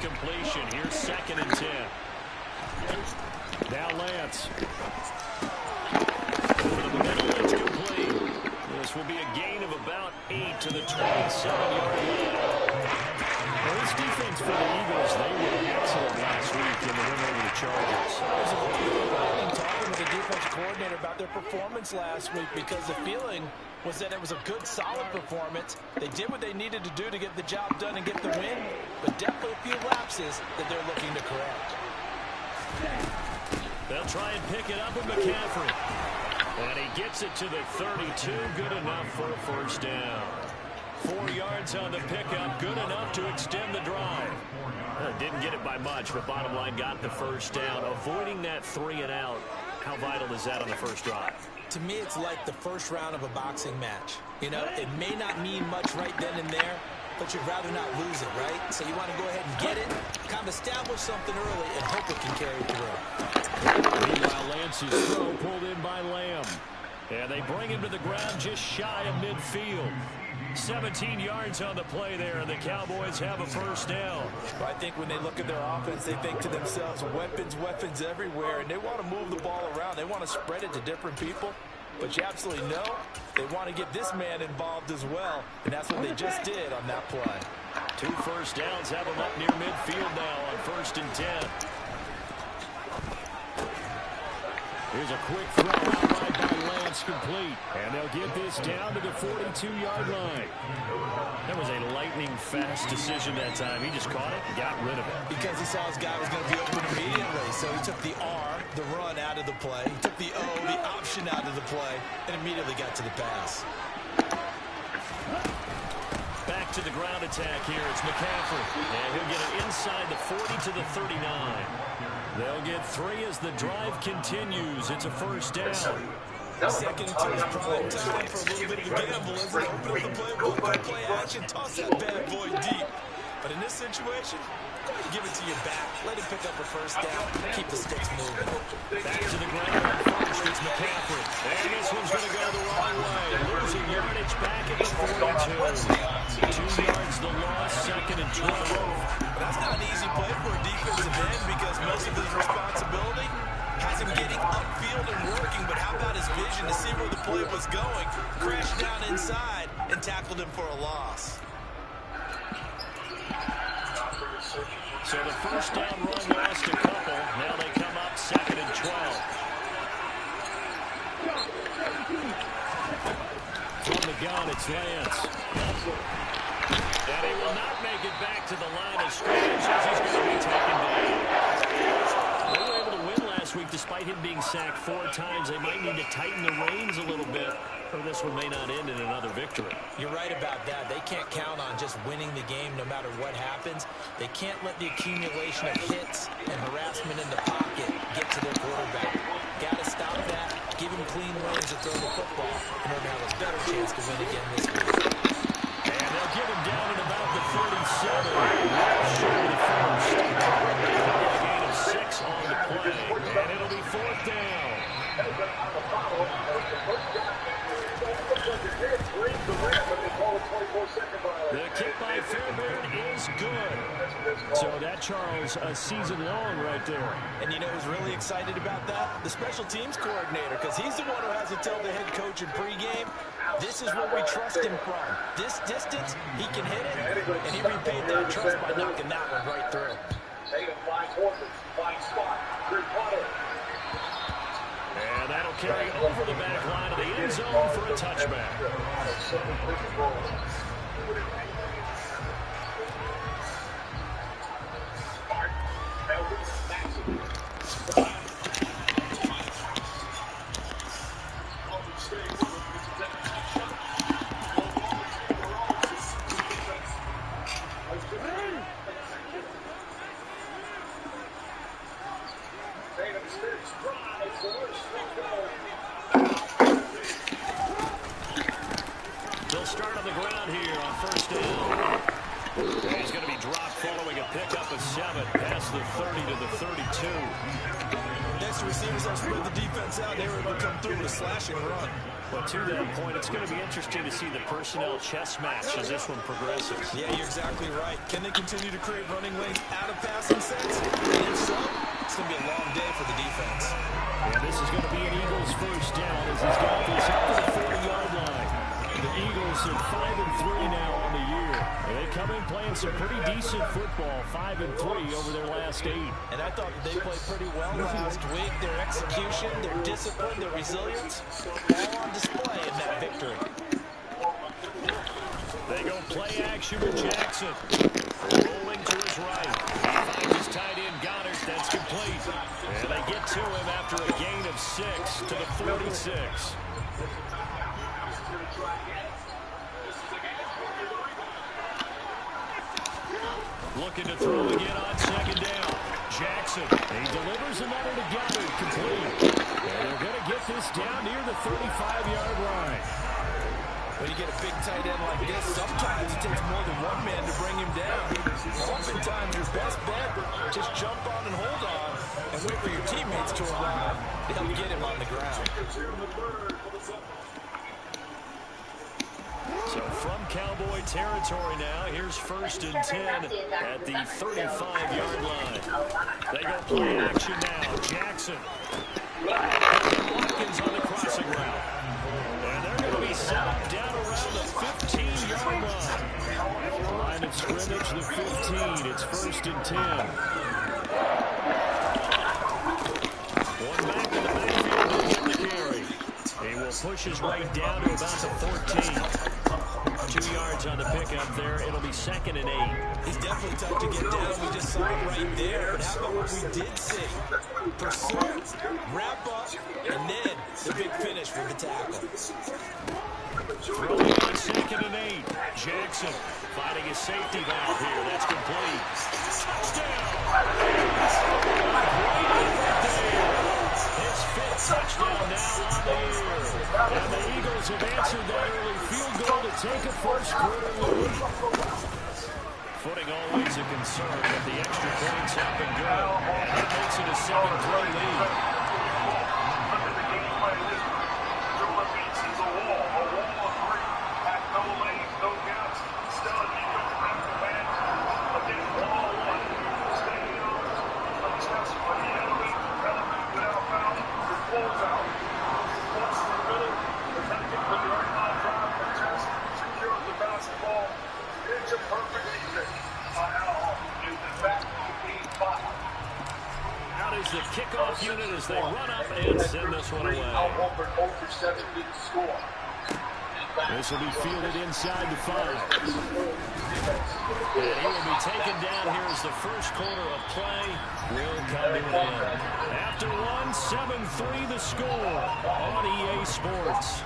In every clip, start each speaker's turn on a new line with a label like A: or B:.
A: completion. Here's 2nd and 10. Now Lance. Over the middle, it's complete. This will be a gain of about 8 to the 27-yard line. Well, this defense for the Eagles, they were excellent last week in the win over the Chargers.
B: Talking with the defense coordinator about their performance last week, because the feeling was that it was a good, solid performance. They did what they needed to do to get the job done and get the win, but definitely a few lapses that they're looking to correct.
A: They'll try and pick it up with McCaffrey. And he gets it to the 32. Good enough for a first down. 4 yards on the pickup. Good enough to extend the drive. Didn't get it by much, but bottom line got the first down. Avoiding that 3 and out. How vital is that on the first drive?
B: To me, it's like the first round of a boxing match. You know, it may not mean much right then and there, but you'd rather not lose it, right? So you want to go ahead and get it, kind of establish something early, and hope it can carry through.
A: Meanwhile, Lance's throw pulled in by Lamb. And they bring him to the ground just shy of midfield. 17 yards on the play there, and the Cowboys have a first down.
B: I think when they look at their offense, they think to themselves, weapons everywhere, and they want to move the ball around. They want to spread it to different people. But you absolutely know they want to get this man involved as well, and that's what they just did on that play.
A: 2 first downs have them up near midfield now on 1st and 10. Here's a quick throw outright by Lance, complete. And they'll get this down to the 42-yard line. That was a lightning-fast decision that time. He just caught it and got rid of it.
B: Because he saw his guy was going to be open immediately. So he took the R, the run, out of the play. He took the O, the option, out of the play, and immediately got to the pass.
A: Back to the ground attack here. It's McCaffrey. And he'll get it inside the 40 to the 39. They'll get 3 as the drive continues. It's a first down.
B: 2nd and 2 is prime time for a little bit of a gamble. As they open up the playbook, play action, toss that bad boy deep. But in this situation, go ahead and give it to your back. Let him pick up a first down. Keep the sticks moving.
A: Back to the ground. First, it's McCaffrey. And this one's going to go the wrong way. Losing yardage back at the 42. 2 yards the loss, 2nd and 12.
B: But that's not an easy play for a defensive end, because most of his responsibility has him getting upfield and working. But how about his vision to see where the play was going? Crashed down inside and tackled him for a loss.
A: So the first down run lost a couple. Now they come up 2nd and 12. From the gun, it's Lance. And he will not make it back to the line of scrimmage as he's going to be taken down. They were able to win last week despite him being sacked 4 times. They might need to tighten the reins a little bit, or this one may not end in another victory.
B: You're right about that. They can't count on just winning the game no matter what happens. They can't let the accumulation of hits and harassment in the pocket get to their quarterback. Got to stop that, give him clean lanes to throw the football in order to have a better chance to win again this week.
A: And they'll give him down at about the 37. Short of the first. A gain of 6 on the play. And it'll be 4th down. The kick by Fairbairn is good. So that, Charles, a season long right there.
B: And you know who's really excited about that? The special teams coordinator, because he's the one who has to tell the head coach in pregame, this is what we trust him from. This distance, he can hit it, and he repaid that trust by knocking that one right through.
A: And that'll carry over the back line of the end zone for a touchback. They'll start on the ground here on 1st down. He's going to be dropped following a pickup of 7 past the 30 to the 32.
B: Next to receivers have spread the defense out. They were able to come through with a slashing run.
A: But to that point, it's going to be interesting to see the personnel chess match as this one progresses.
B: Yeah, you're exactly right. Can they continue to create running lanes out of passing sets? And if so, it's going to be a long day for the defense.
A: And this is going to be an Eagles first down as he's got this up to the 40-yard line. The Eagles are 5-3 now on the year. And they come in playing some pretty decent football, 5-3 over their last 8.
B: And I thought that they played pretty well last week. Their execution, their discipline, their resilience, all on display in that victory.
A: They go play action with Jackson. Rolling to his right. He finds his tight end Goddard. That's complete. And they get to him after a gain of 6 to the 46. Looking to throw again on second down. Jackson, he delivers another to Goddard, complete. And they're going to get this down near the 35-yard line.
B: When you get a big tight end like this, sometimes it takes more than one man to bring him down. Oftentimes, your best bet, just jump on and hold on and wait for your teammates to arrive to help get him on the ground.
A: So from Cowboy territory now, here's 1st and 10 at the 35-yard line. They go play action now. Jackson. Watkins on the crossing route. And they're going to be set up down around the 15-yard line. Line of scrimmage, the 15. It's 1st and 10. One back in the backfield to get the carry. He will push his way down to about the 14. 2 yards on the pickup there. It'll be 2nd and 8.
B: He's definitely tough to get down. We just saw it right there. But how about what we did see? Pursue, wrap up, and then the big finish with the tackle.
A: Throwing on 2nd and 8. Jackson finding his safety valve here. That's complete. Touchdown! His 5th touchdown now on the year. And the Eagles have answered that early field goal to take a first-quarter lead. Footing always a concern, but the extra points have been good. And that makes it a 7-3 lead. The kickoff unit as they run up and send this one away. This will be fielded inside the 5. And he will be taken down here as the first quarter of play will come to an end. After 1, 7-3 the score on EA Sports.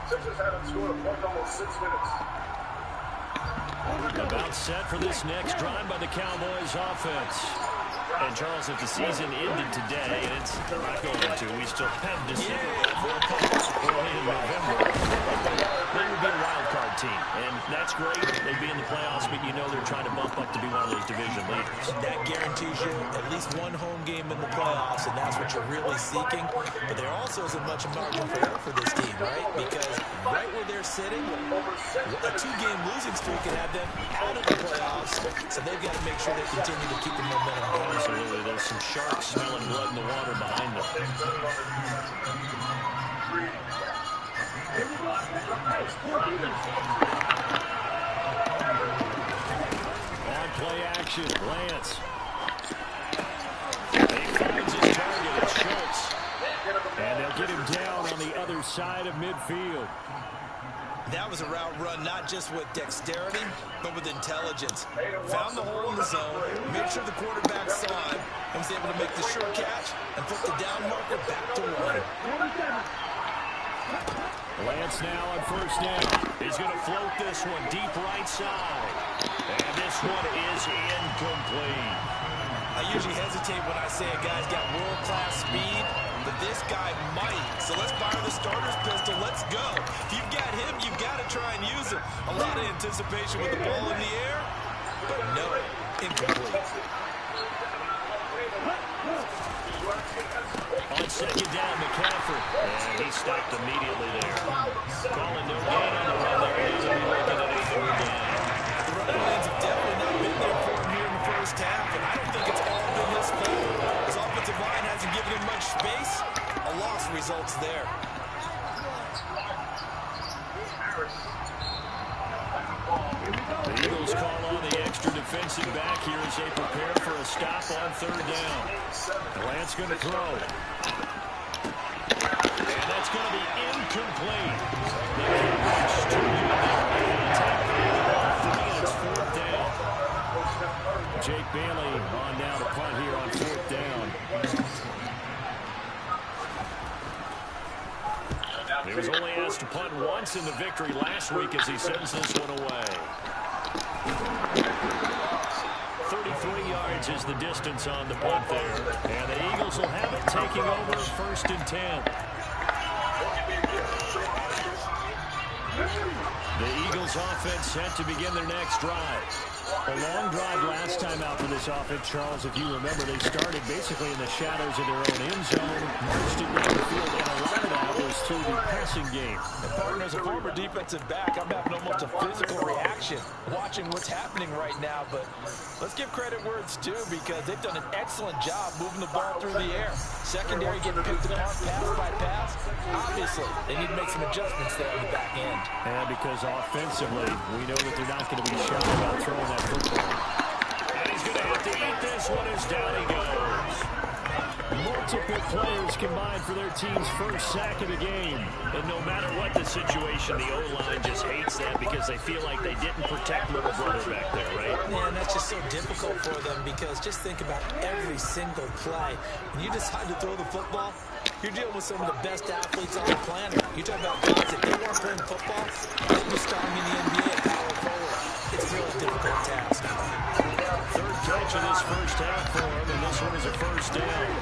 C: Sixers haven't scored a point in almost 6 minutes.
A: About set for this next drive by the Cowboys offense. And Charles, if the season ended today, and it's not going to, we still have December early in November, they would be a wild card team. And that's great. They'd be in the playoffs, but you know they're trying to bump up to be one of those division leaders.
B: That guarantees you at least one home game in the playoffs, and that's what you're really seeking. But there also isn't much margin for error for this team, right? Because right where they're sitting, a 2-game losing streak can have them out of the playoffs. So they've got to make sure they continue to keep the momentum going.
A: Absolutely. There's some sharks smelling blood in the water behind them. On play action, Lance. He finds his target, it's Schultz. And they'll get him down on the other side of midfield.
B: That was a route run not just with dexterity, but with intelligence. Found the hole in the zone, made sure the quarterback saw him, and was able to make the sure catch and put the down marker back to 1.
A: Lance now on first down. He's going to float this one deep right side. And this one is incomplete.
B: I usually hesitate when I say a guy's got world-class speed, but this guy might. So let's fire the starter's pistol. Let's go. If you've got him, you've got got to try and use it. A lot of anticipation with the ball in the air, but no, incomplete.
A: On second down, McCaffrey. And he stopped immediately there. Calling no gain on the run there. He's going to be looking at a third down.
B: The running lanes have definitely not been there for him here in the first half, and I don't think it's all been his fault. His offensive line hasn't given him much space. A loss results there.
A: The Eagles call on the extra defensive back here as they prepare for a stop on third down. Lance going to throw. And that's going to be incomplete. The coverage distributed there. Attack on 3, and it's fourth down. Jake Bailey on down to punt here on fourth down. He was only asked to punt once in the victory last week as he sends this one away. 33 yards is the distance on the punt there. And the Eagles will have it taking over first and 10. The Eagles offense set to begin their next drive. A long drive last time out for this offense, Charles. If you remember, they started basically in the shadows of their own end zone, marched it down the field, and a lot of that was through the passing game.
B: And partner, as a former defensive back, I'm having almost a physical reaction watching what's happening right now. But let's give credit where it's due, because they've done an excellent job moving the ball through the air. Secondary getting picked apart pass by pass. Obviously, they need to make some adjustments there on the back end.
A: And because offensively, we know that they're not going to be shy about throwing that football. And he's going to have to eat this one as down he goes. Multiple players combined for their team's first sack of the game. And no matter what the situation, the O-line just hates that because they feel like they didn't protect little brother back there, right?
B: Man, that's just so difficult for them, because just think about every single play. When you decide to throw the football, you're dealing with some of the best athletes on the planet. You talk about guys, if they weren't playing football, they'd be starting in the NBA, power forward. It's a really difficult task.
A: Third catch of this first half for him, and this one is a first down.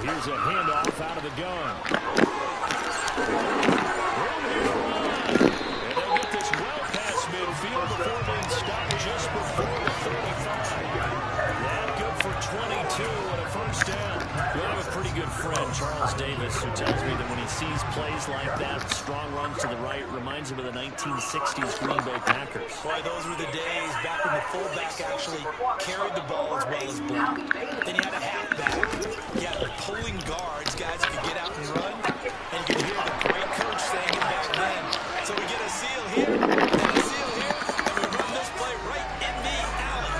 A: Here's a handoff out of the gun. And they'll get this well past midfield before being stopped just before the 35. That good for 22 and a first down. We have a pretty good friend, Charles Davis, who tells me that when he sees plays like that, strong runs to the right, reminds him of the 1960s Green Bay Packers.
B: Boy, those were the days back when the fullback actually carried the ball as well as blocked. Then you had a halfback. You had the pulling guards, guys who could get out and run. And you could hear the great coach saying it back then. So we get a seal here, and a seal here, and we run this play right in the alley.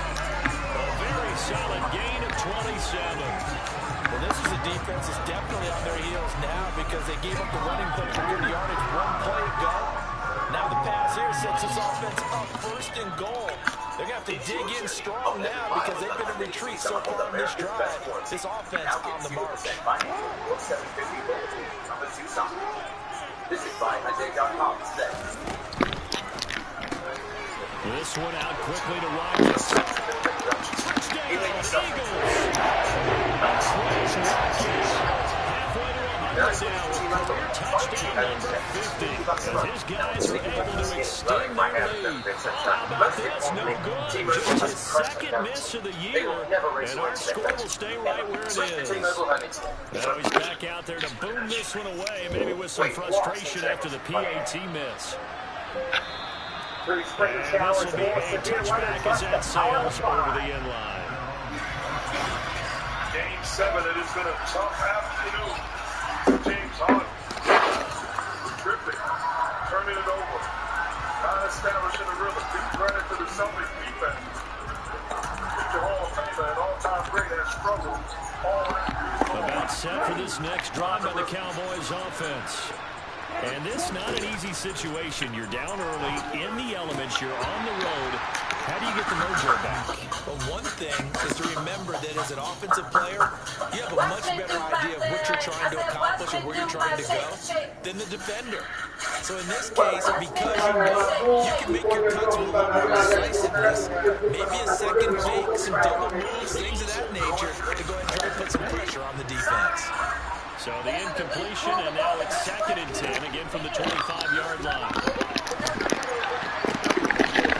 A: A very solid gain of 27.
B: Well, this is a defense that's definitely on their heels now, because they gave up the running play for good yardage one play ago. Now the pass here sets this offense up first and goal. They're going to have to dig in strong now, because they've been in retreat so far in this drive. This offense on the march.
C: Visit buyhighday.com today.
A: This one out quickly to Rodgers. Touchdown, Eagles. 12 Rodgers. Halfway to 100 now. Career touchdown number 50. As his guys are able to extend their lead. How about this? No good. Just his second miss of the year. And our score will stay right where it is. Now he's back out there to boom this one away, maybe with some frustration after the PAT miss. And this will be a touchback as that sails over the end line.
C: Game 7, it has been a tough afternoon. James Harden. Tripping. Turning it over. Not establishing a rhythm. Big credit to the Celtics defense. Future Hall of Famer and all-time great has struggled all afternoon.
A: About set for this next drive by the Cowboys offense. And this not an easy situation. You're down early, in the elements, you're on the road. How do you get the mojo back?
B: Well, one thing is to remember that as an offensive player, you have a much better idea of what you're trying to accomplish and where you're trying to go than the defender. So in this case, because you know you can you make your cuts with a little more decisiveness. Maybe a second fake, some double moves, things of that nature to go ahead and try to put some pressure on the defense.
A: So the incompletion, and now it's 2nd and 10, again from the 25-yard line.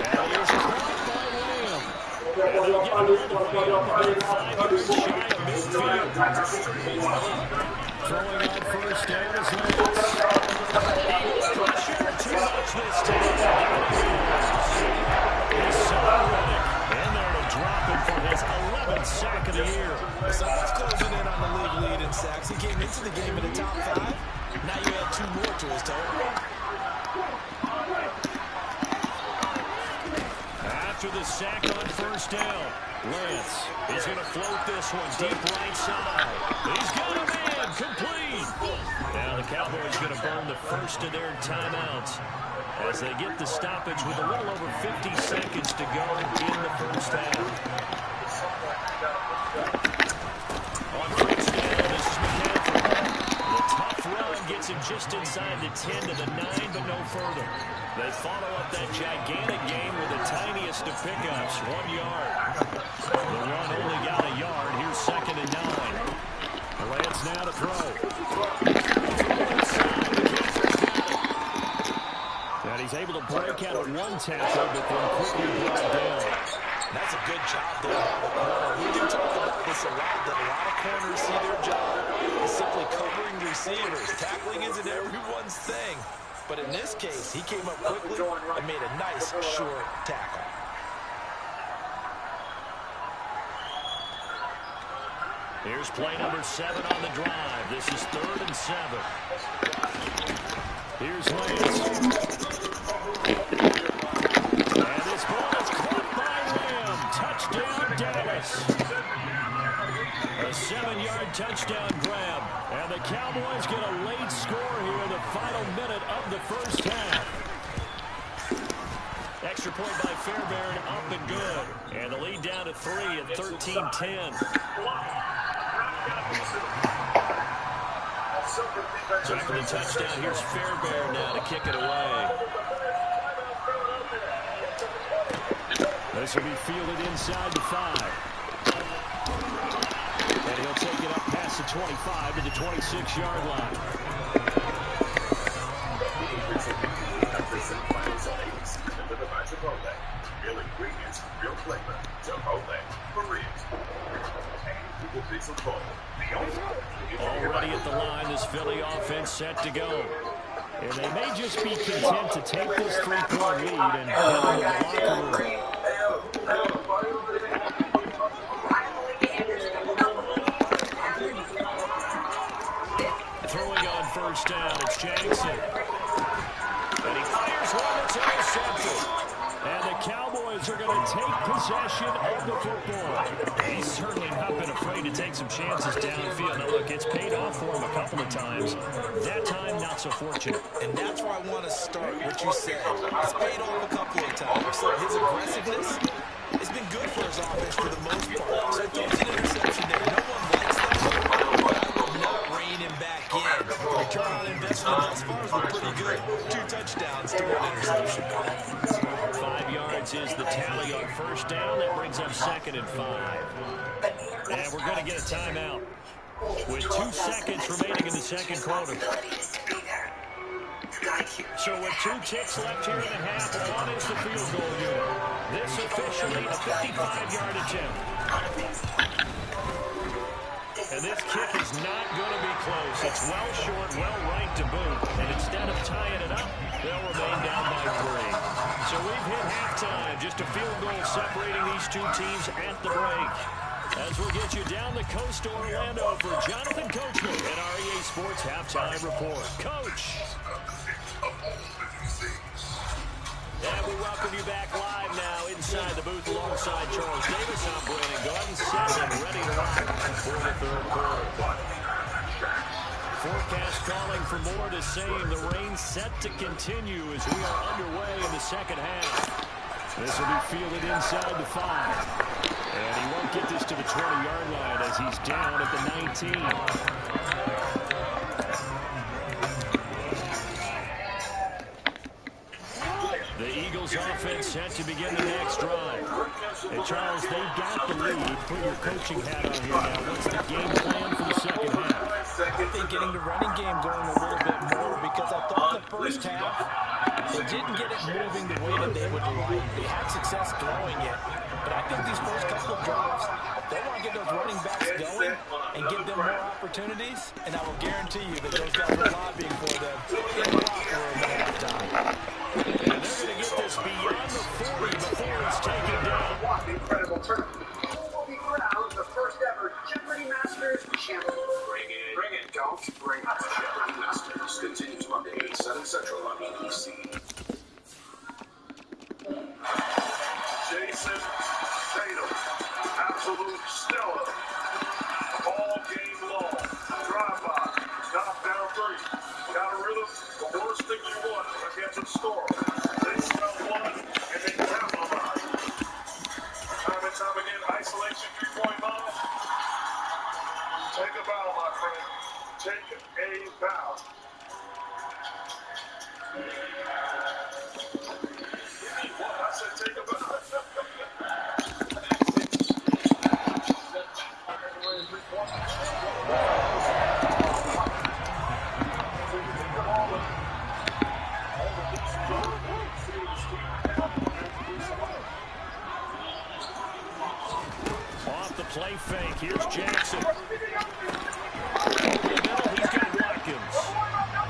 A: And here's caught by Lamb. And they'll get it all the way up about 5 yards shy of midfield. Throwing on first down is Lance. Eagles pressure, too much this time. Hassan Reddick in there to drop him for his 11th sack of the year.
B: Someone's closing in on the league lead in sacks. He came into the game in the top 5. Now you add 2 more to his total.
A: After the sack on first down, Lance is going to float this one deep right side. He's got a man, complete. Now the Cowboys going to burn the first of their timeouts as they get the stoppage with a little over 50 seconds to go in the first half. On first down, this is McCaffrey. The tough run gets him just inside the 10 to the 9, but no further. They follow up that gigantic gain with the tiniest of pickups, 1 yard. The run only got a yard. Here's 2nd and 9. Lance now to throw. And he's able to break out of 1 tackle, but then quickly brought down.
B: That's a good job there by the corner. We do talk about this a lot, that a lot of corners see their job is simply covering receivers. Tackling isn't everyone's thing. But in this case, he came up quickly and made a nice, short tackle.
A: Here's play number 7 on the drive. This is 3rd and 7. Here's Lance. And this ball is caught by Lamb. Touchdown, Dallas. A 7-yard touchdown grab. And the Cowboys get a late score here in the final minute of the first half. Extra point by Fairbairn, up and good. And the lead down to 3 at 13-10. So after the touchdown, here's Fairbairn now to kick it away. This will be fielded inside the 5. And he'll take it up past the 25 to the 26-yard line.
C: Real ingredients, real flavor. Chipotle, Koreans.
A: Already at the line, this Philly offense set to go. And they may just be content to take this 3-point lead and head into the locker room. Throwing on first down, it's Jackson. And he fires one that's intercepted. And the Cowboys are going to take possession of the football. He's certainly not been afraid to take some chances downfield. Now, look, it's paid off for him a couple of times. That time, not so fortunate.
B: And that's where I want to start, what you said. It's paid off a couple of times. So his aggressiveness has been good for his offense for the most part. So throws an interception there. No one likes that, but I would not rein him back in. Return on investment thus far has been pretty good. 2 touchdowns to 1 interception.
A: 5 yards is the tally on first down. That brings up 2nd and 5. And we're going to get a timeout with 2 seconds remaining in the second quarter. So with 2 ticks left here in the half, on is the field goal unit. This officially a 55-yard attempt. And this kick is not going to be close. It's well short, well right to boot. And instead of tying it up, they'll remain down by 3. So we've hit halftime. Just a field goal separating these 2 teams at the break. As we'll get you down the coast to Orlando for Jonathan Coachman and our EA Sports Halftime Report. Coach. And we welcome you back live now inside the booth alongside Charles Davis. I'm Brandon Gordon, set and ready to rock for the 3rd quarter. Forecast calling for more the same. The rain set to continue as we are underway in the second half. This will be fielded inside the 5. And he won't get this to the 20-yard line as he's down at the 19. The Eagles offense set to begin the next drive. And Charles, they've got the lead. Put your coaching hat on here now. What's the game plan for the second half?
B: I think getting the running game going a little bit more, because I thought the first half, they didn't get it moving the way that they would like. They had success throwing it, but I think these first couple of drives, they want to get those running backs going and give them more opportunities, and I will guarantee you that those guys are lobbying for them in the locker room at halftime.
A: And they're going to get this beyond the 40 before it's taken down.
D: Incredible tournament. Who will be crowned the first ever Jeopardy Masters champion? Bring it, don't bring it. Jeopardy Masters continues Monday at 7 Central on ABC.
C: Jason Tatum, absolute stellar. All game long. Drive by. Knock down three. Got a rhythm. The worst thing you want against a score. They smell one and they capitalize. Time and time again, isolation 3-point bomb. Take a bow, my friend. Take a bow. What? I said take a bow.
A: Off the play fake. Here's Jackson. Over the middle, he's got Watkins.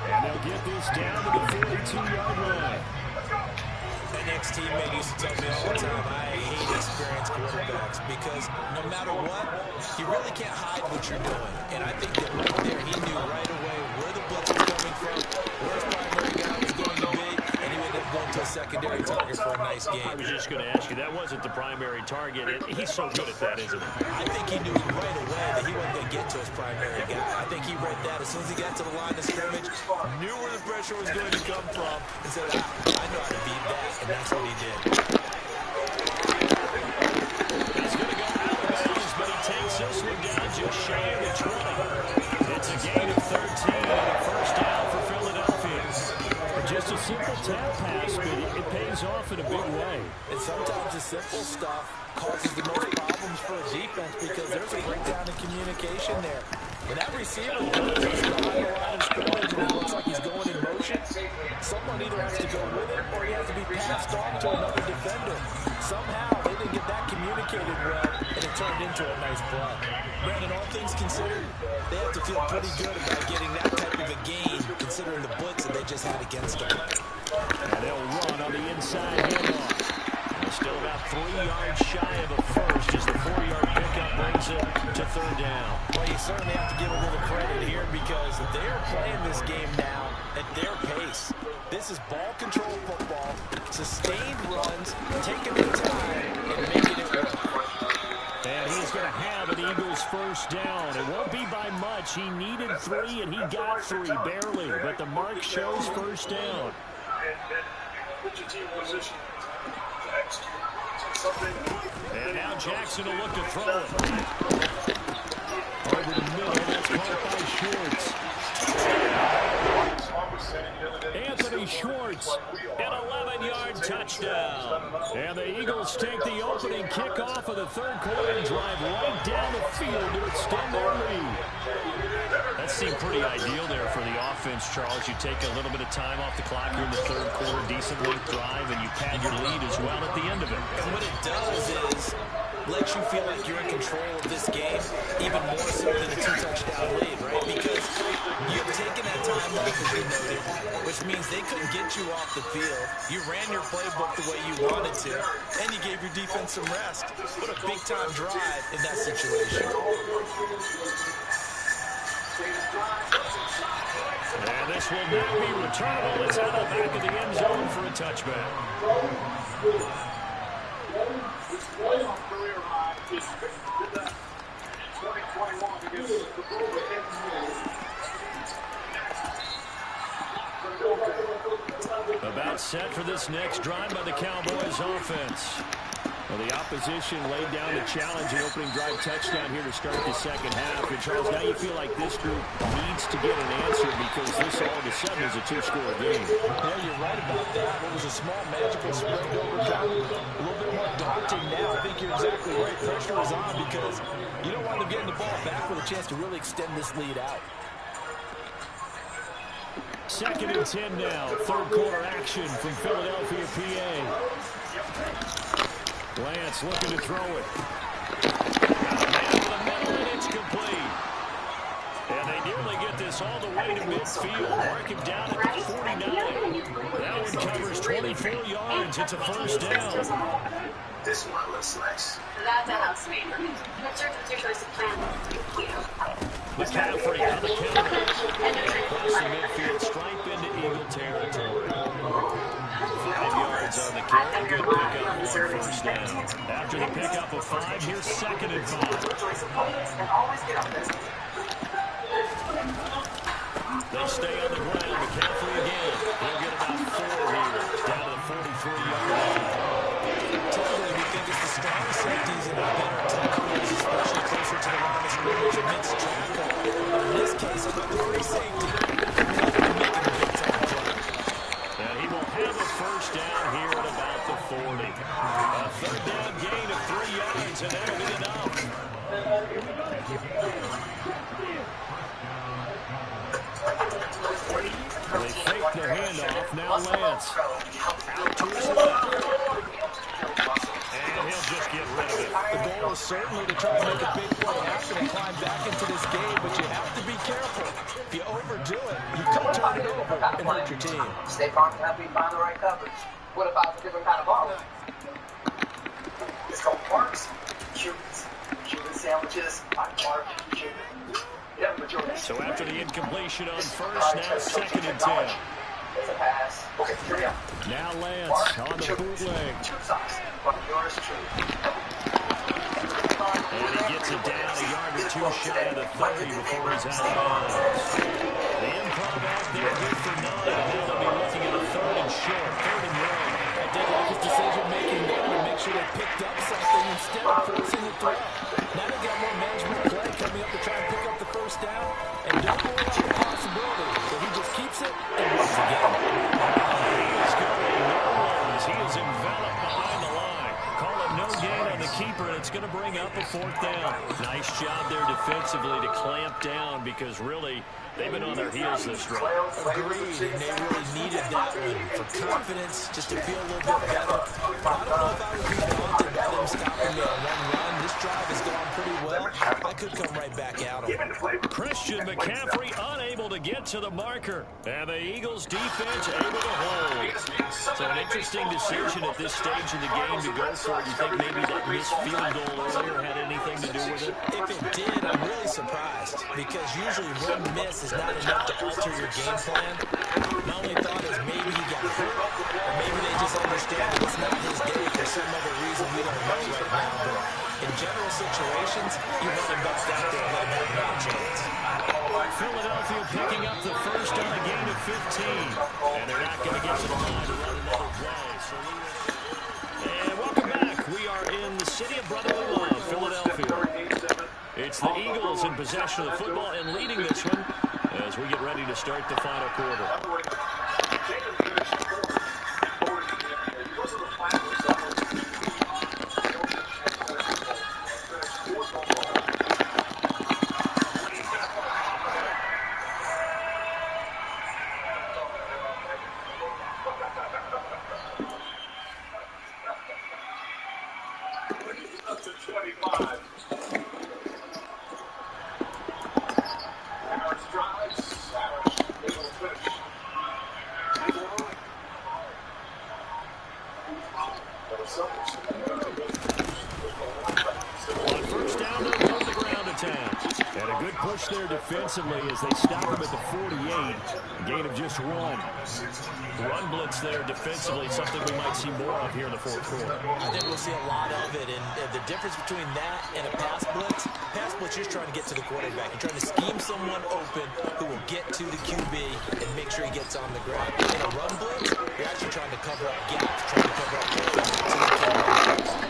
A: And they'll get this down to the 42-yard line.
B: My next teammate used to tell me all the time, I hate experienced quarterbacks, because no matter what, you really can't hide what you're doing. And I think that right there, he knew right away where the blitz was coming from, where his primary guy was going to be, and he ended up going to a secondary target for a nice game.
A: I was just going to ask you, that wasn't the primary target. He's so good at that, isn't he?
B: I think he knew right away that he wasn't going to get to his primary guy. I think he read that as soon as he got to the line of scrimmage, knew where the pressure was going to come from, and said, I know how to beat that, and that's what he did.
A: He's going to go out of bounds, but he takes this one down just shy of the 20. It's a gain of 13 and a first down for Philadelphia. Just a simple tap pass, but it pays off in a big way.
B: And sometimes the simple stuff causes the most problems for a defense, because there's a breakdown in communication there. When that receiver goes behind the line of scrimmage and it looks like he's going in motion, someone either has to go with it or he has to be passed on to another defender. Somehow they didn't get that communicated well, and it turned into a nice play. Brandon, all things considered, they have to feel pretty good about getting that type of a gain, considering the blitz that they just had against them.
A: And they'll run on the inside handoff. Still about 3 yards shy of a first as the 4-yard pickup brings it to third down.
B: Well, you certainly have to give a little credit here, because they're playing this game now at their pace. This is ball control football, sustained runs, taking their time, and making it work.
A: And he's going to have an Eagles first down. It won't be by much. He needed 3, and he got 3, barely. But the mark shows first down.
C: And put your team in position to execute.
A: And now Jackson will look to throw it. Over the middle, that's caught by Schwartz. Anthony Schwartz, an 11-yard touchdown. And the Eagles take the opening kickoff of the third quarter and drive right down the field to extend their lead. That seemed pretty ideal there for the offense, Charles. You take a little bit of time off the clock here in the third quarter, decent length drive, and you pad your lead as well at the end of it.
B: And what it does is lets you feel like you're in control of this game, even more so than a 2-touchdown lead, right? Because you've taken that time off, as you noted, which means they couldn't get you off the field. You ran your playbook the way you wanted to, and you gave your defense some rest. What a big-time drive in that situation.
A: And this will not be returnable. It's out of the back of the end zone for a touchback. About set for this next drive by the Cowboys offense. Well, the opposition laid down the challenge and opening drive touchdown here to start the second half. And, Charles, now you feel like this group needs to get an answer because this all of a sudden is a two-score game.
B: Yeah, you're right about that. What was a small magical spread to overcome, a little bit more daunting now. I think you're exactly right. Pressure is on because you don't want them getting the ball back with a chance to really extend this lead out.
A: 2nd and 10 now. Third quarter action from Philadelphia, PA. Lance looking to throw it. Got a man over the middle, and it's complete. And they nearly get this all the way to midfield. Mark him down at the 49. That one covers 24 yards. It's a first down.
D: This one looks nice.
E: That's a house mate. What's your choice of plan?
A: McCaffrey on the counter. Across the midfield, stripe into Eagle territory. 5 yards on the carry. Good pickup on first down. After the pickup of 5, here's 2nd and 5. They stay on the ground. McCaffrey again. They'll get about 4 here. Down to the 43-yard line.
B: Typically, we think it's the strong safeties and the better tacklers, especially closer to the line of scrimmage amidst tackle. But in this case, it's not the free safety. Making a big time play.
A: And he will have a first down here at about the 40. A third down gain of 3 yards, and that'll be enough. They fake the handoff. Now Lance. Out to his left. And he'll just get rid of it.
B: The goal is certainly to try to make a big play happen and climb back into this game, but you have to be careful. If you overdo it, you could turn it over and hurt your team.
F: State Farm can help you find the right coverage. What about a different kind of ball? It's called Parks Cubans. Cuban sandwiches by Park Cuban.
A: So after the incompletion on first, now 2nd and 10.
F: It's a pass. Okay, here we go.
A: Now Lance on the bootleg.
F: Yours truly.
A: And he gets it down a yard or 2 shy of the 30 before he's out of bounds. The improv out there good for 9. Now they'll be looking at a 3rd and short, 3rd and 1.
B: I did like his decision-making there to make sure they picked up something instead of forcing the throw. Now they got more management play coming up to try and pick up the first down, and don't rule out the possibility that he just keeps it and runs again.
A: He is going nowhere. He is enveloped behind the line. Call it no gain on the keeper, and it's going to bring up a 4th down. Nice job there defensively to clamp down because really they've been on their heels this drive.
B: Agreed, and they really needed that one for confidence, just to feel a little bit better. But I don't know if I would be daunted by them stopping me on one run. This drive has gone pretty well. I could come right back at them.
A: Christian McCaffrey unable to get to the marker. And the Eagles defense able to hold. So an interesting decision at this stage of the game to go for it. You think maybe that missed field goal earlier had anything to do with it?
B: If it did, I'm really surprised, because usually one miss is not enough to alter your game plan. My only thought is maybe he got hurt, or maybe they just understand it's not his day for some other reason we don't know right now. But in general situations, you run him back out there and let him have another chance.
A: Philadelphia picking up the first on a gain of 15. And they're not going to get to the line to run another play. And welcome back. We are in the city of brotherly love, Philadelphia. It's the Eagles in possession of the football and leading this one as we get ready to start the final quarter. Defensively as they stop him at the 48, gain of just 1. Run blitz there defensively, something we might see more of here in the 4th quarter.
B: I think we'll see a lot of it, and the difference between that and a pass blitz, you're trying to get to the quarterback. You're trying to scheme someone open who will get to the QB and make sure he gets on the ground. In a run blitz, you're actually trying to cover up gaps, trying to cover up areas.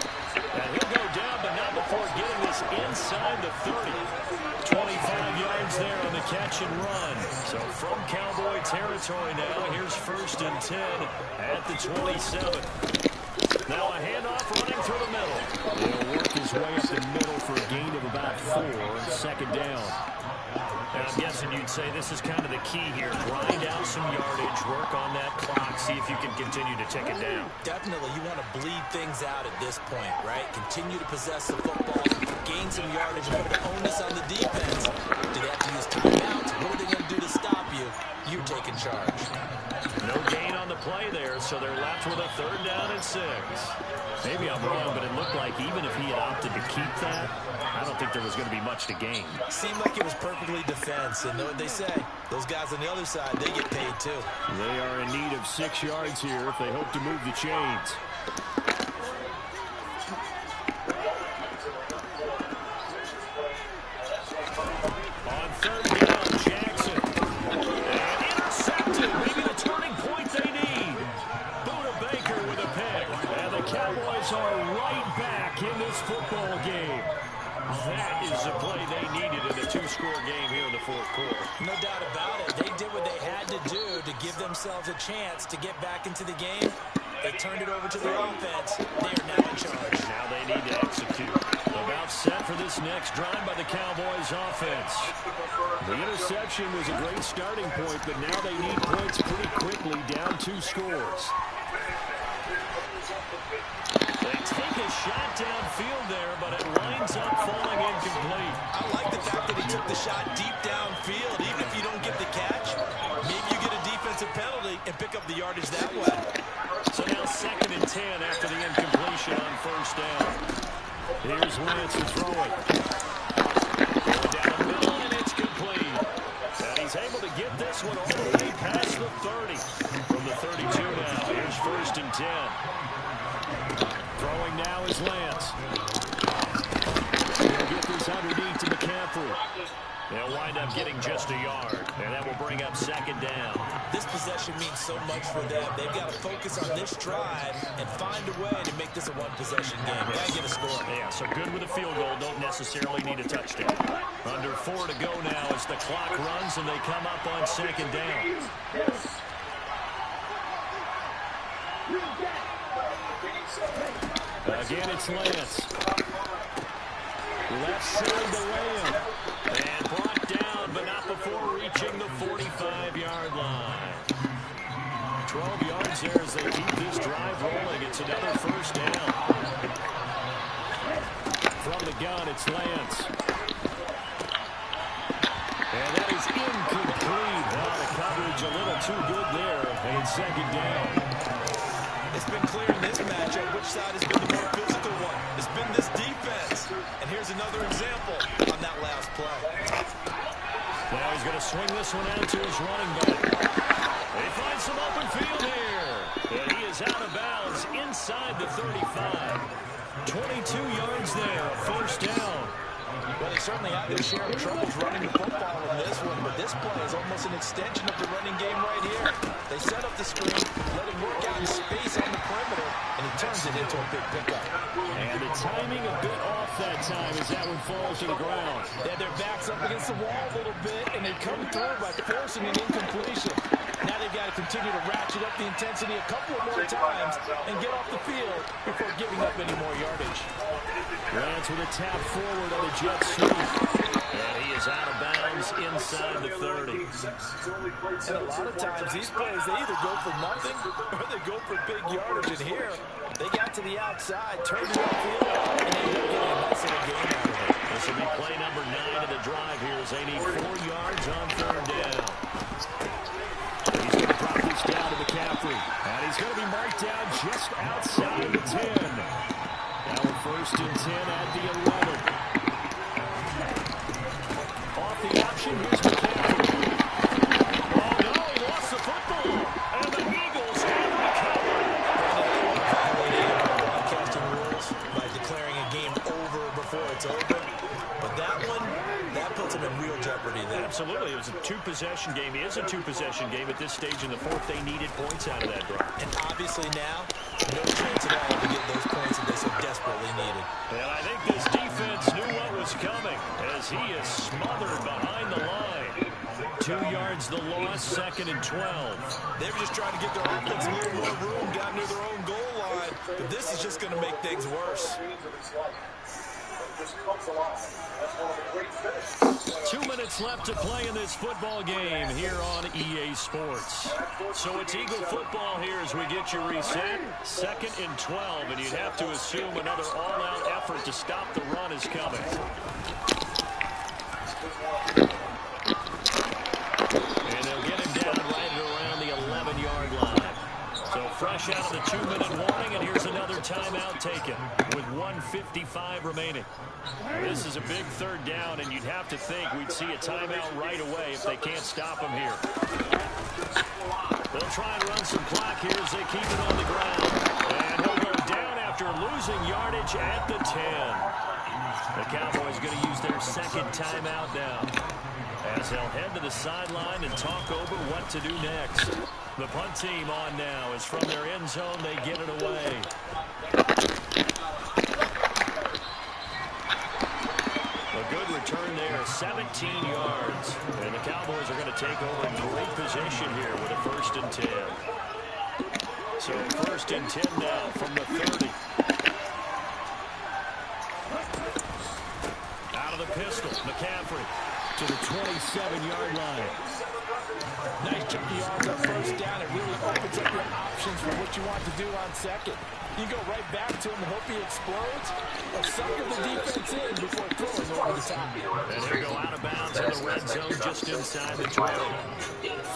A: first and 10 at the 27. Now a handoff running through the middle. He'll work his way up the middle for a gain of about 4, second down. And I'm guessing you'd say this is kind of the key here. Grind out some yardage, work on that clock, see if you can continue to tick it down.
B: Definitely, you want to bleed things out at this point, right? Continue to possess the football, gain some yardage, and put the onus on the defense. Do they have to use timeouts? What are they going to do to stop you? You're taking charge.
A: No gain on the play there, so they're left with a 3rd down and 6. Maybe I'm wrong, but it looked like even if he had opted to keep that, I don't think there was going to be much to gain.
B: Seemed like it was perfectly defense, and know what they say. Those guys on the other side, they get paid too.
A: They are in need of 6 yards here if they hope to move the chains. On 3rd down, Jackson. And intercepted. Maybe the turning point they need. Buda Baker with a pick. And the Cowboys are right back in this football game. That is the play they needed in a 2-score game here in the 4th quarter.
B: No doubt about it. They did what they had to do to give themselves a chance to get back into the game. They turned it over to the offense. They are now in charge.
A: Now they need to execute. About set for this next drive by the Cowboys offense. The interception was a great starting point, but now they need points pretty quickly, down 2 scores. They take a shot downfield there, but it winds up falling incomplete.
B: I like the fact that he took the shot deep downfield. Even if you don't get the catch, maybe you get a defensive penalty and pick up the yardage that way.
A: So now 2nd and 10 after the incompletion on 1st down. Here's Lance to throw it. Going down the middle, and it's complete. And he's able to get this one all the way past the 30. From the 32 now, here's 1st and 10. Throwing now is Lance. He'll get this underneath to McCaffrey. They'll wind up getting just a yard, and that will bring up 2nd down.
B: This possession means so much for them. They've got to focus on this drive and find a way to make this a 1-possession game. Got to get a score.
A: Yeah, so good with a field goal. Don't necessarily need a touchdown. Under 4 to go now as the clock runs, and they come up on 2nd down. Again, it's Lance. Left side to Lamb. And brought down, but not before reaching the 45-yard line. 12 yards there as they keep this drive rolling. It's another 1st down. From the gun, it's Lance. And that is incomplete. Well, the coverage a little too good there. And it's 2nd down.
B: It's been clear in this matchup which side has been the more physical one. It's been this defense. And here's another example on that last play.
A: Now he's going to swing this one out to his running back. They find some open field here. And he is out of bounds inside the 35. 22 yards there, 1st down.
B: Well, they certainly had their share of troubles running the football in this one, but this play is almost an extension of the running game right here. They set up the screen, let him work out in space on the perimeter, and he turns it into a big pickup.
A: And the timing a bit off that time as that one falls to the ground.
B: They had their backs up against the wall a little bit, and they come through by forcing an incompletion. Now they've got to continue to ratchet up the intensity a couple of more times and get off the field before giving up any more yardage.
A: Lance with a tap forward on the jet sweep. And he is out of bounds inside the 30.
B: And a lot of times these plays, they either go for nothing or they go for big yardage. And here, they got to the outside, turned it upfield, and they ended up getting a nice little game out of it.
A: This will be play number 9 of the drive here as they need 4 yards on 3rd down. He's going to drop this down to McCaffrey. And he's going to be marked down just outside the 10. Now we're 1st and 10 at the 11. Off the option, here's McCaffrey. Oh no, he lost the football. And the Eagles have recovered.
B: Violating broadcasting rules by declaring a game over before it's over. But that one, that puts them in real jeopardy there.
A: Absolutely. It was a 2-possession game. It is a 2-possession game at this stage in the 4th. They needed points out of that drive.
B: And obviously now, no chance at all to get those points that they so desperately needed.
A: And I think this defense knew what was coming as he is smothered behind the line. 2 yards the loss, 2nd and 12.
B: They were just trying to get their offense a little more room down near their own goal line. But this is just going to make things worse.
A: 2 minutes left to play in this football game here on EA Sports. So it's Eagle football here as we get you reset. 2nd and 12, and you'd have to assume another all-out effort to stop the run is coming. And they'll get him down right around the 11-yard line. So fresh out of the 2-minute warning, and here's another timeout taken with 1:55 remaining. This is a big 3rd down, and you'd have to think we'd see a timeout right away if they can't stop him here. They'll try and run some clock here as they keep it on the ground. And he'll go down after losing yardage at the 10. The Cowboys going to use their 2nd timeout now, as they'll head to the sideline and talk over what to do next. The punt team on now as from their end zone they get it away. A good return there, 17 yards. And the Cowboys are going to take over in great position here with a 1st and 10. So 1st and 10 now from the 30. Out of the pistol, McCaffrey to the 27-yard line.
B: Nice chunky yards on 1st down. It really opens up your options for what you want to do on 2nd. You go right back to him and hope he explodes, or sucker the defense in before throwing over the top.
A: And he'll go out of bounds in the red zone just inside the 20.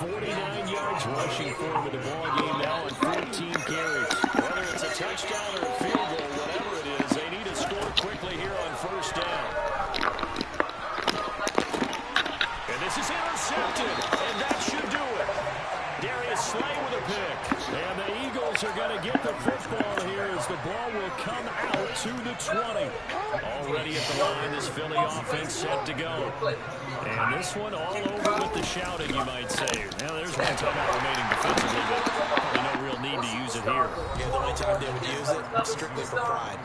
A: 49 yards rushing for him in the ball game now on 14 carries. Whether it's a touchdown or a field goal, whatever it is, they need to score quickly here on 1st down. And this is intercepted, and that should do it. Darius Slay with a pick. And the Eagles are going to get the football here as the ball will come out to the 20. Already at the line, this Philly offense set to go. And this one all over with the shouting, you might say. Now, there's one timeout remaining defensively, but probably no real need to use it here.
B: Yeah, the only time they would use it, strictly for pride.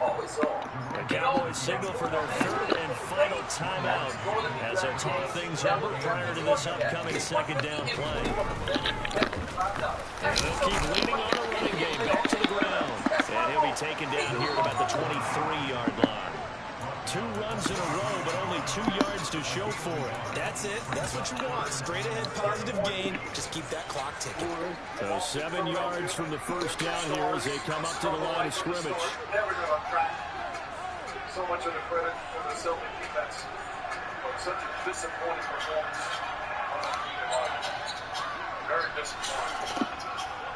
A: The Cowboys signal for their 3rd and final timeout as they talk things over prior to this upcoming 2nd down play. And they'll keep leaning on the running game back to the ground. And he'll be taken down here at about the 23-yard line. 2 runs in a row, but only 2 yards to show for it.
B: That's it. That's what you want. Straight ahead, positive gain. Just keep that clock ticking.
A: So 7 yards from the 1st down here as they come up to the line of scrimmage.
C: So much of the credit for the Celtic defense. Such a disappointing performance. Very disappointing.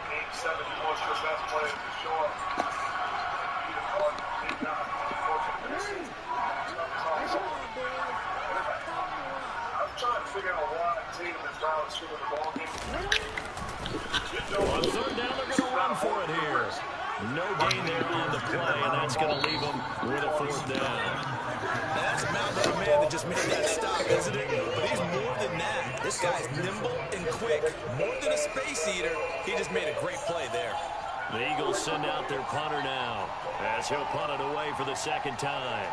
C: Game 7 was the best player to show up. Peter Carter did not, unfortunately. I'm trying to figure out why Tatum and Brown is still in the ballgame.
A: On 3rd down, they're going to run for it here. No gain there on the play, and that's going to leave them with a 4th down.
B: Now that's a mound of a man that just made that stop, isn't it? But he's more than that. This guy's nimble and quick. More than a space eater. He just made a great play there.
A: The Eagles send out their punter now as he'll punt it away for the 2nd time.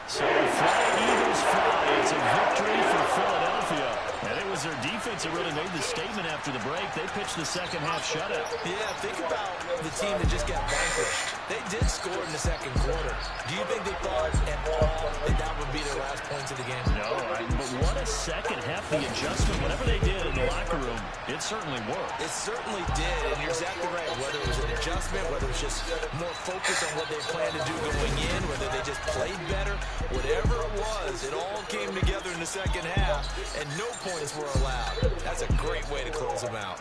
A: So fly, Eagles fly. It's a victory for Philadelphia. And it was their defense that really made the statement after the break. They pitched the 2nd half shutout.
B: Yeah, think about the team that just got vanquished. They did score in the 2nd quarter. Do you think they thought at all that would be their last points of the game?
A: No, but what a 2nd half. The adjustment, whatever they did in the locker room, it certainly worked.
B: It certainly did, and you're exactly right. Whether it was an adjustment, whether it was just more focus on what they planned to do going in, whether they just played better, whatever it was, it all came together in the 2nd half, and no points were allowed. That's a great way to close them out.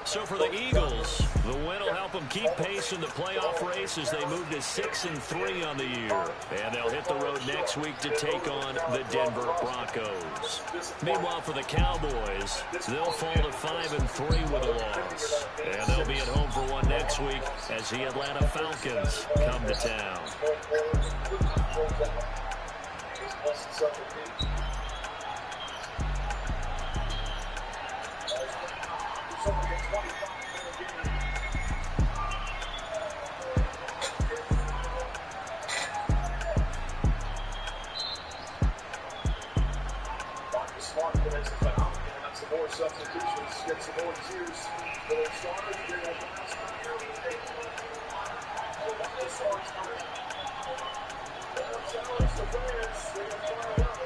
A: So for the Eagles, the win will help them keep pace in the playoff race as they move to 6-3 on the year. And they'll hit the road next week to take on the Denver Broncos. Meanwhile, for the Cowboys, they'll fall to 5-3 with a loss. And they'll be at home for one next week as the Atlanta Falcons come to town.
C: get some more cheers for their stars. They're going to bounce out here. The Stars coming. Now challenge the fans. They're going to fire it up.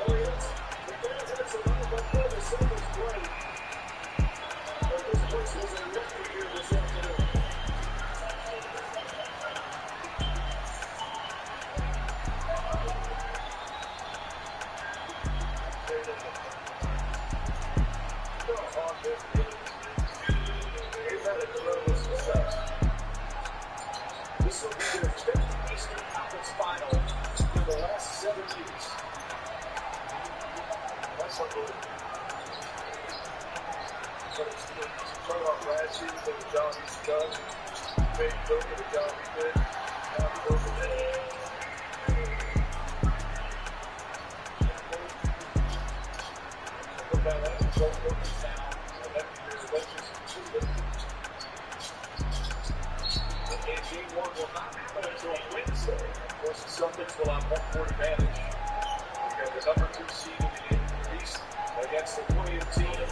C: Warriors, the fans had some love before the Celtics played. But this place was a record here this afternoon. This will be their fifth Eastern Conference final in the last 7 years. That's unbelievable. But it's turn off last year for the job he's done. Maybe go for the job he did. Now he goes for the put that up and go for the sound. And that year's elections and two different. And game one will not happen until Wednesday. Of course, the Celtics will have home court advantage. We got the number 2 seed in the East against the 20th team. We've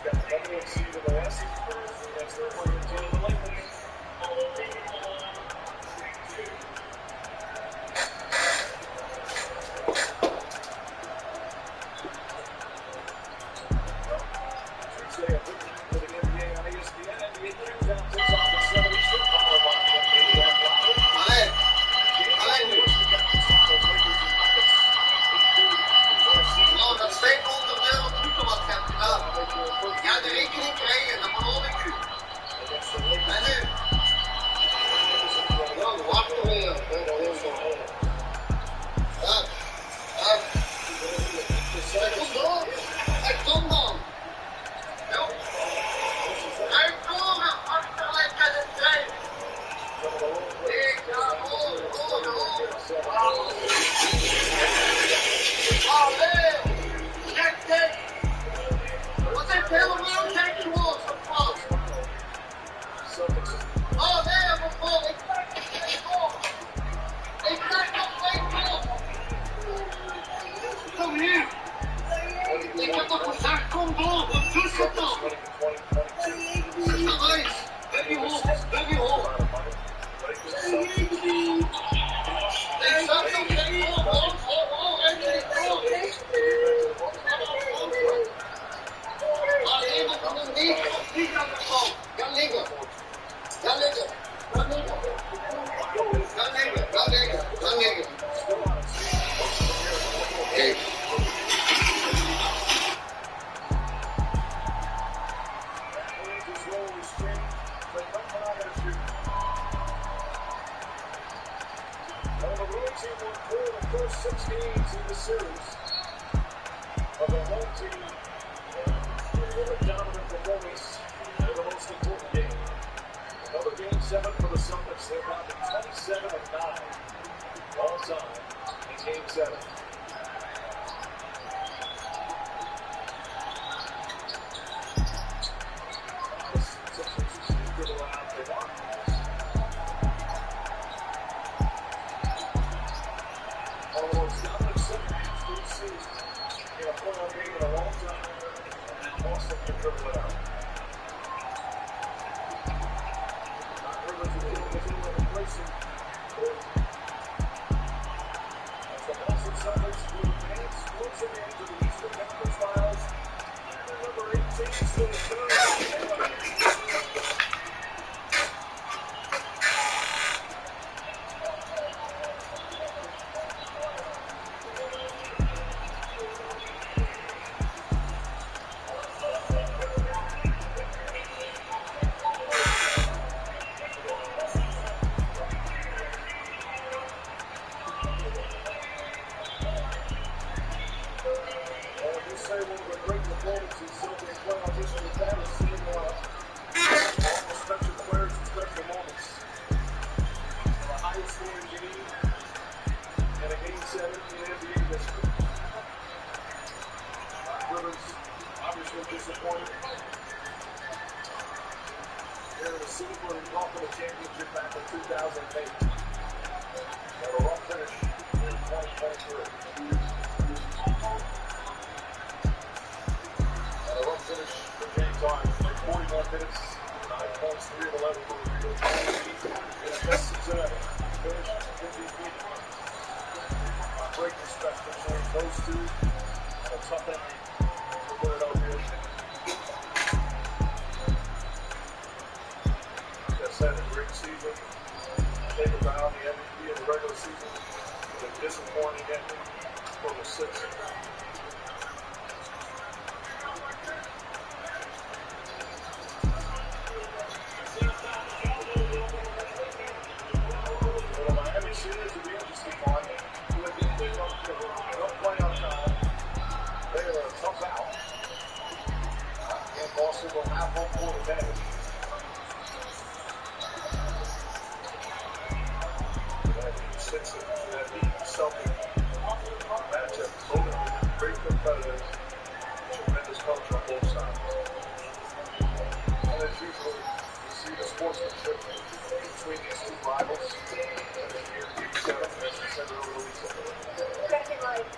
C: got the number 1 seed in the West against the 20th team in the Lakers. Tuesday, a big night for the NBA on ESPN. NBA countdown takes off at 7 Eastern. Followed by the NBA Live.
G: Ja, dat steekt onder de voeten wat gaat gedaan. Ja, de rekening krijgen, dat moet ook u. En nu? Ja, wacht toch weer. Hij komt door. Hij komt dan. Ja. Hij komt achterlijk aan het trein. Ik ga door. Allee! Check dit! Wat heeft de hele wereld kijkt gewoon zo vast? Oh nee, mijn bal! Ik krijg nog geen bal! Ik krijg nog geen bal! Kom hier! Ik heb toch gezegd, kom door! Wat doet je toch? Zit naar huis! Baby hoog! Baby hoog! Ik zag nog geen bal! Alleen maar van een niet aan de bal. Ga liggen. Ga liggen. Ga liggen. Ga liggen. Ga liggen. Ga liggen. Oké.
C: First 6 games in the series of the home team with a dominant performance in the most important game. Another game 7 for the Celtics. They're down to 27-9 all time in game 7. Championship back in 2008. Got a rough finish in 2023. Got a rough season. Take a bow the MVP of the regular season. The disappointing ending for the Sixers. Well, the Miami series will be interesting one. With the no playoff time, they are a tough out. And Boston will have home court advantage. Sixers that beat Celtics matchup. Both great competitors, tremendous coach on both sides. And as usual, you see the sportsmanship between these two rivals.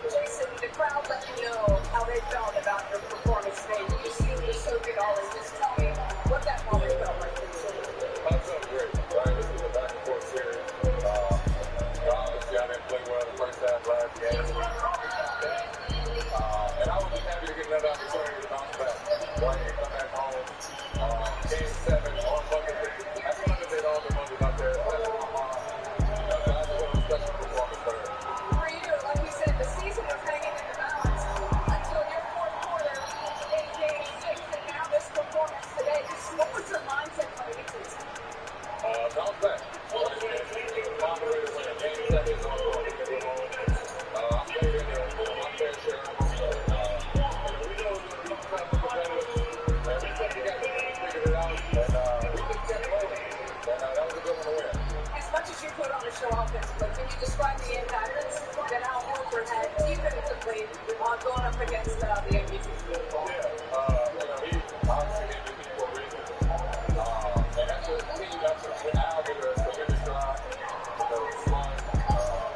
H: Jason, the crowd let you know how they felt about your performance today. You seemed to soak it all in. Just tell me what that moment felt like for you.
C: I felt great, right? This is a back and forth series. Obviously, I didn't play well the first half last game. And I was just happy to get another opportunity to bounce back. Right? And come back home. Game 7 on Monday. I just wanted to take all the mothers out there. That's my mom. That's a special performance for her.
H: For you, like we said, the season was hanging in the balance until your fourth quarter in game 6, and now this performance today. Just what was your mindset going into this?
C: Bounce back. Find a way to win. Game 7 is on the road. I'm playing in my fair share. We know these kind of competitors. And we think we got figured it out. And we just kept rolling. And that was a good one to win.
H: As much as you put on the show offensively, can you describe the impact that Al Horford had defensively going up against the MVP?
C: He obviously MVP for a reason. And that's a team that's an Al with a tremendous drive. Fun,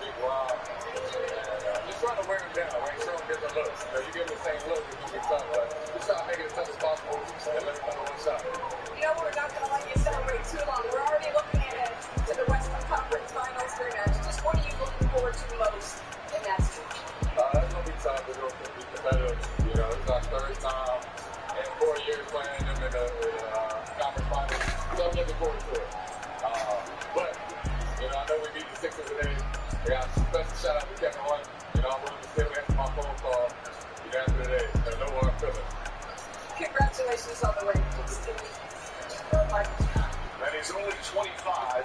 C: big rob. And just trying to wear him down, right? Show him different looks. You give him the same look, it's going to be tough. But just try to make it as tough as possible and let him know one shot.
H: You know, we're not going to let you celebrate too long. We're already looking ahead to the Western Conference Finals rematch. Just what are you looking forward to most in that series?
C: It's going to be tough. It's going to be competitive. You know, it's our third time in 4 years playing them in the conference finals. So I'm looking forward to it. But, you know, I know we beat the Sixers today. I got a special shout out to Kevin Hunt. You know, I'm willing to stay away from my phone call after today. I know how I'm feeling.
H: Congratulations on the way.
C: And he's only 25.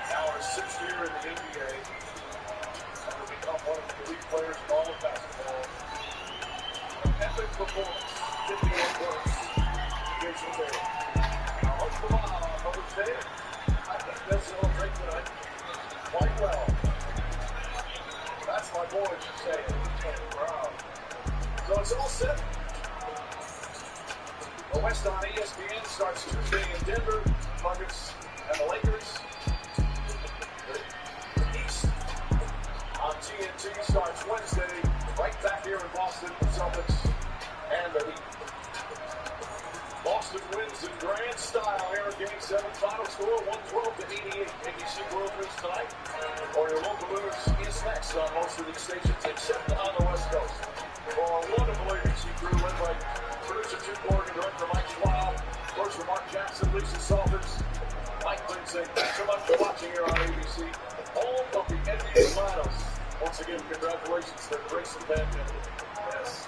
C: Now his 6th year in the NBA. And will become one of the elite players in all of basketball. An epic performance. 58 points. Gives him there. Now, let's come on Mother's Day. I think they'll celebrate tonight quite well. That's my boy, you say. Brown. So it's all set. The West on ESPN starts Tuesday in Denver, Nuggets, and the Lakers. The East on TNT starts Wednesday, right back here in Boston, the Celtics and the Heat. Boston wins in grand style here in Game 7. Final score 112-88. ABC World News tonight. Or your local news is next on most of these stations, except on the West Coast. For a wonderful ABC crew led by producer Jim Morgan, director Mike Schwab, coach Mark Jackson, Lisa Salters, Mike Lindsay. Thanks so much for watching here on ABC. Home of the NBA Finals. Once again, congratulations to Grayson Bandit. Yes.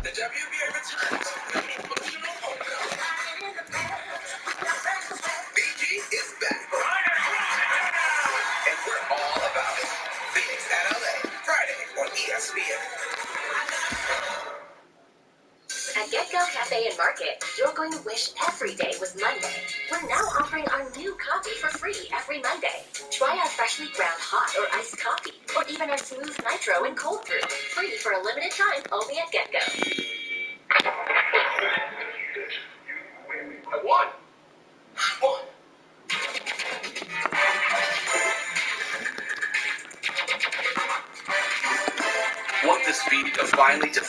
D: The WBA returns with an emotional homecoming. BG is back. And we're all about it. Phoenix at LA, Friday on ESPN.
I: At GetGo Cafe and Market, you're going to wish every day was Monday. We're now offering our new coffee for free every Monday. Try our freshly ground hot or iced coffee, or even our smooth nitro and cold brew. Free for a limited time only at GetGo.
C: I won.
D: Want the speed to finally defeat